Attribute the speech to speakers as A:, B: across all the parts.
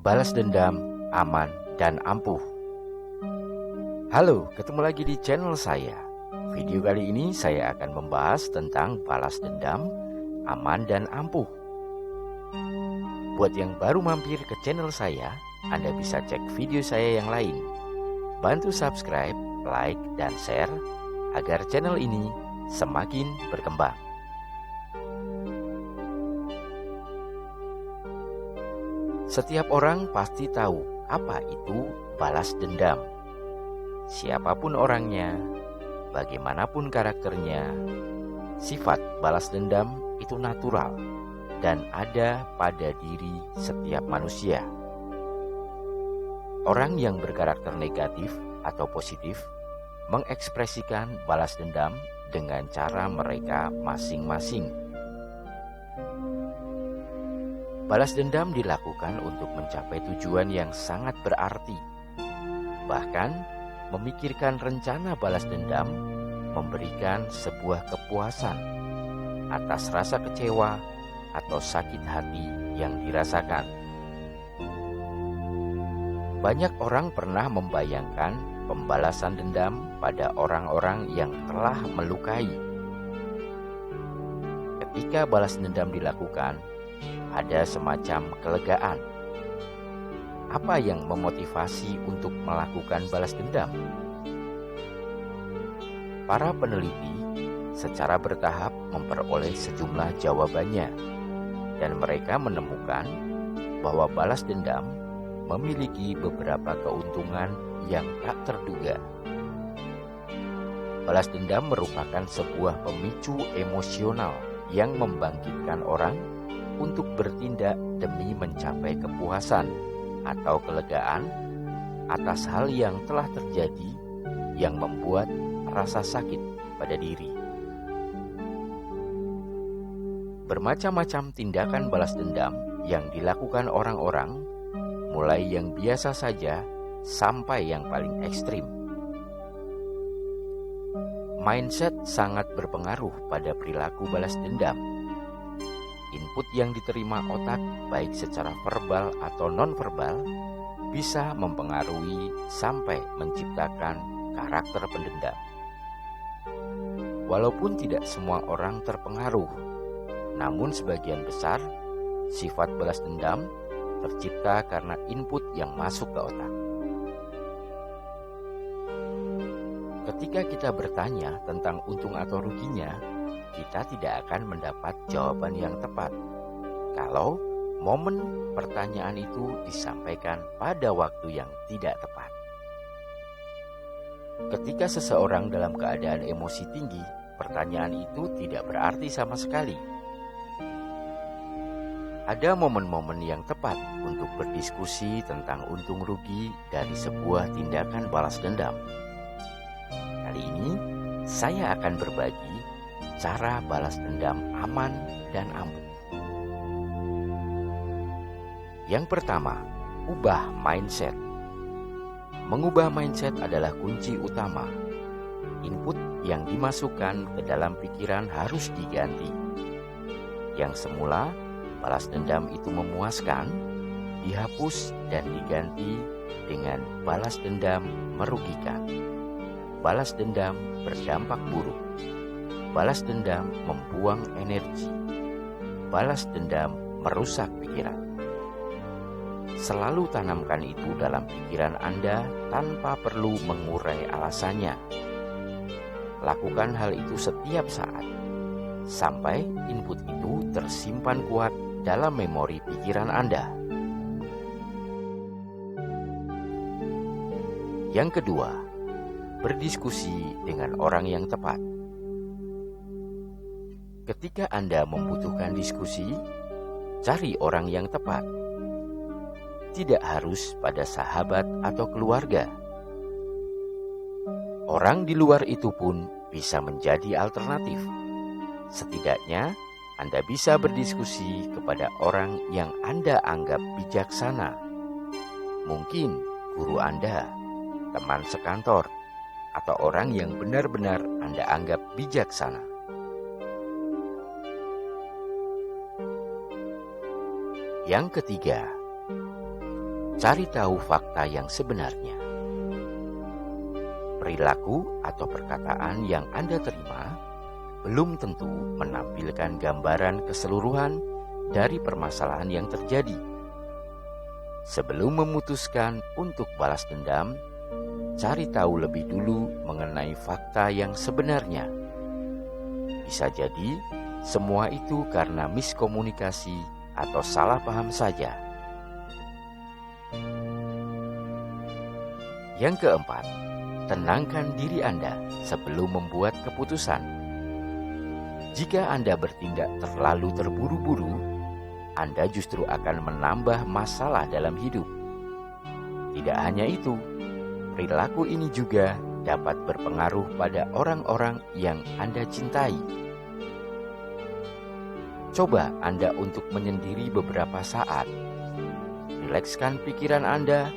A: balas dendam, aman, dan ampuh. Halo, ketemu lagi di channel saya. Video kali ini saya akan membahas tentang balas dendam, aman, dan ampuh. Buat yang baru mampir ke channel saya, Anda bisa cek video saya yang lain. Bantu subscribe, like, dan share agar channel ini semakin berkembang. Setiap orang pasti tahu apa itu balas dendam. Siapapun orangnya, bagaimanapun karakternya, sifat balas dendam itu natural dan ada pada diri setiap manusia. Orang yang berkarakter negatif atau positif mengekspresikan balas dendam dengan cara mereka masing-masing. Balas dendam dilakukan untuk mencapai tujuan yang sangat berarti. Bahkan, memikirkan rencana balas dendam memberikan sebuah kepuasan atas rasa kecewa atau sakit hati yang dirasakan. Banyak orang pernah membayangkan pembalasan dendam pada orang-orang yang telah melukai. Ketika balas dendam dilakukan, ada semacam kelegaan. Apa yang memotivasi untuk melakukan balas dendam? Para peneliti secara bertahap memperoleh sejumlah jawabannya, dan mereka menemukan bahwa balas dendam memiliki beberapa keuntungan yang tak terduga. Balas dendam merupakan sebuah pemicu emosional yang membangkitkan orang untuk bertindak demi mencapai kepuasan atau kelegaan atas hal yang telah terjadi yang membuat rasa sakit pada diri. Bermacam-macam tindakan balas dendam yang dilakukan orang-orang, mulai yang biasa saja sampai yang paling ekstrim. Mindset sangat berpengaruh pada perilaku balas dendam. Input yang diterima otak, baik secara verbal atau non-verbal, bisa mempengaruhi sampai menciptakan karakter pendendam. Walaupun tidak semua orang terpengaruh, namun sebagian besar sifat balas dendam tercipta karena input yang masuk ke otak. Ketika kita bertanya tentang untung atau ruginya, kita tidak akan mendapat jawaban yang tepat kalau momen pertanyaan itu disampaikan pada waktu yang tidak tepat. Ketika seseorang dalam keadaan emosi tinggi, pertanyaan itu tidak berarti sama sekali. Ada momen-momen yang tepat untuk berdiskusi tentang untung rugi dari sebuah tindakan balas dendam. Kali ini saya akan berbagi cara balas dendam aman dan ampuh. Yang pertama, ubah mindset. Mengubah mindset adalah kunci utama. Input yang dimasukkan ke dalam pikiran harus diganti. Yang semula balas dendam itu memuaskan, dihapus dan diganti dengan balas dendam merugikan. Balas dendam berdampak buruk. Balas dendam membuang energi. Balas dendam merusak pikiran. Selalu tanamkan itu dalam pikiran Anda tanpa perlu mengurai alasannya. Lakukan hal itu setiap saat, sampai input itu tersimpan kuat dalam memori pikiran Anda. Yang kedua, berdiskusi dengan orang yang tepat. Ketika Anda membutuhkan diskusi, cari orang yang tepat. Tidak harus pada sahabat atau keluarga. Orang di luar itu pun bisa menjadi alternatif. Setidaknya, Anda bisa berdiskusi kepada orang yang Anda anggap bijaksana. Mungkin guru Anda, teman sekantor, atau orang yang benar-benar Anda anggap bijaksana. Yang ketiga, Cari tahu fakta yang sebenarnya. Perilaku atau perkataan yang Anda terima belum tentu menampilkan gambaran keseluruhan dari permasalahan yang terjadi. Sebelum memutuskan untuk balas dendam, cari tahu lebih dulu mengenai fakta yang sebenarnya. Bisa jadi semua itu karena miskomunikasi atau salah paham saja. Yang keempat, tenangkan diri Anda sebelum membuat keputusan. Jika Anda bertindak terlalu terburu-buru, Anda justru akan menambah masalah dalam hidup. Tidak hanya itu, perilaku ini juga dapat berpengaruh pada orang-orang yang Anda cintai. Coba Anda untuk menyendiri beberapa saat. Rilekskan pikiran Anda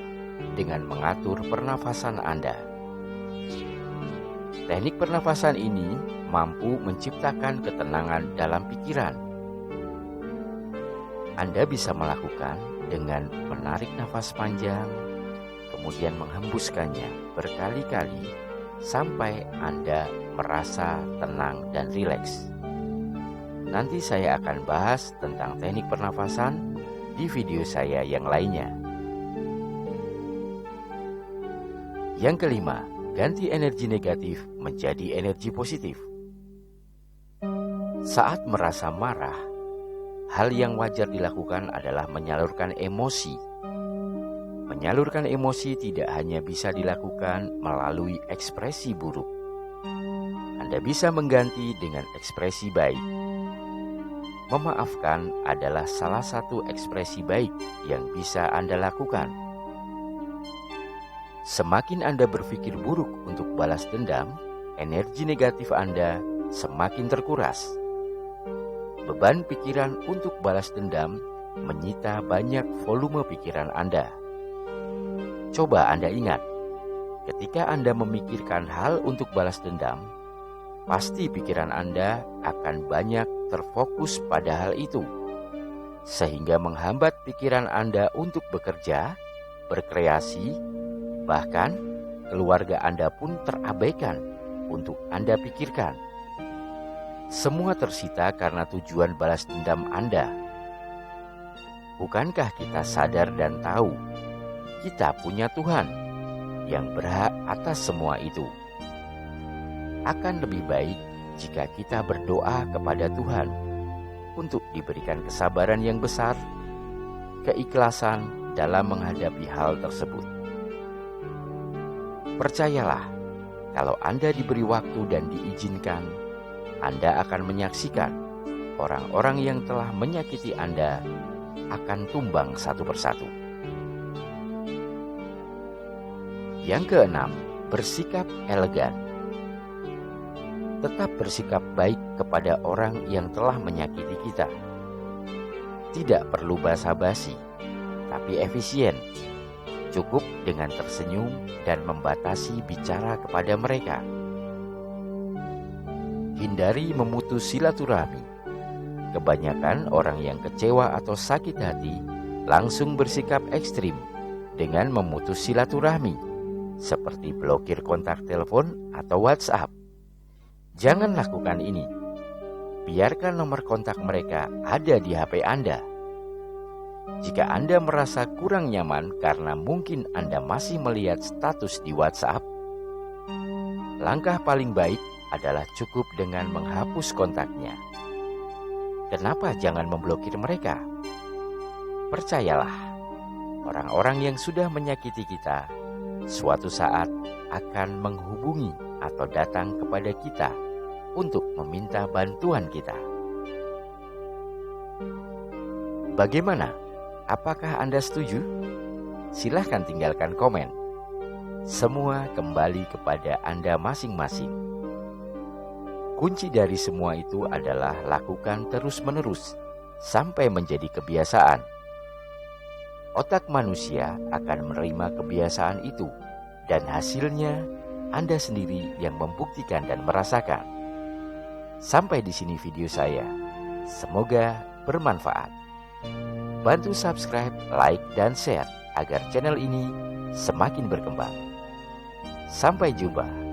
A: dengan mengatur pernafasan Anda. Teknik pernafasan ini mampu menciptakan ketenangan dalam pikiran. Anda bisa melakukan dengan menarik nafas panjang, kemudian menghembuskannya berkali-kali sampai Anda merasa tenang dan rileks. Nanti saya akan bahas tentang teknik pernafasan di video saya yang lainnya. Yang kelima, ganti energi negatif menjadi energi positif. Saat merasa marah, hal yang wajar dilakukan adalah menyalurkan emosi. Menyalurkan emosi tidak hanya bisa dilakukan melalui ekspresi buruk. Anda bisa mengganti dengan ekspresi baik. Memaafkan adalah salah satu ekspresi baik yang bisa Anda lakukan. Semakin Anda berpikir buruk untuk balas dendam, energi negatif Anda semakin terkuras. Beban pikiran untuk balas dendam menyita banyak volume pikiran Anda. Coba Anda ingat, ketika Anda memikirkan hal untuk balas dendam, pasti pikiran Anda akan banyak terfokus pada hal itu, sehingga menghambat pikiran Anda untuk bekerja, berkreasi, bahkan keluarga Anda pun terabaikan untuk Anda pikirkan. Semua tersita karena tujuan balas dendam Anda. Bukankah kita sadar dan tahu kita punya Tuhan yang berhak atas semua itu? Akan lebih baik jika kita berdoa kepada Tuhan untuk diberikan kesabaran yang besar, keikhlasan dalam menghadapi hal tersebut. Percayalah, kalau Anda diberi waktu dan diizinkan, Anda akan menyaksikan orang-orang yang telah menyakiti Anda akan tumbang satu persatu. Yang keenam, bersikap elegan. Tetap bersikap baik kepada orang yang telah menyakiti kita. Tidak perlu basa-basi, tapi efisien. Cukup dengan tersenyum dan membatasi bicara kepada mereka. Hindari memutus silaturahmi. Kebanyakan orang yang kecewa atau sakit hati langsung bersikap ekstrim dengan memutus silaturahmi, seperti blokir kontak telepon atau WhatsApp. Jangan lakukan ini. Biarkan nomor kontak mereka ada di HP Anda. Jika Anda merasa kurang nyaman karena mungkin Anda masih melihat status di WhatsApp, langkah paling baik adalah cukup dengan menghapus kontaknya. Kenapa jangan memblokir mereka? Percayalah, orang-orang yang sudah menyakiti kita suatu saat akan menghubungi atau datang kepada kita untuk meminta bantuan kita. Bagaimana? Apakah Anda setuju? Silahkan tinggalkan komen. Semua kembali kepada Anda masing-masing. Kunci dari semua itu adalah lakukan terus-menerus sampai menjadi kebiasaan. Otak manusia akan menerima kebiasaan itu, dan hasilnya Anda sendiri yang membuktikan dan merasakan. Sampai di sini video saya. Semoga bermanfaat. Bantu subscribe, like, dan share agar channel ini semakin berkembang. Sampai jumpa.